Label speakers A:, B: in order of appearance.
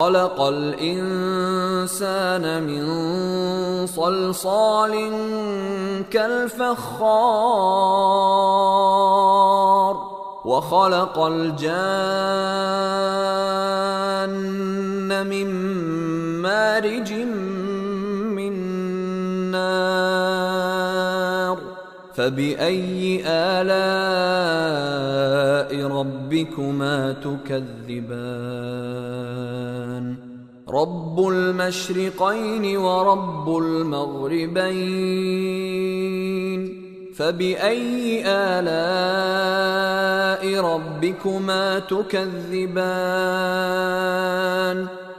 A: وخلق الإنسان من صلصال كالفخار وخلق الجان من مارج من نار فبأي آلاء ربكما تكذبان رب المشرقين ورب المغربين فبأي آلاء ربكما تكذبان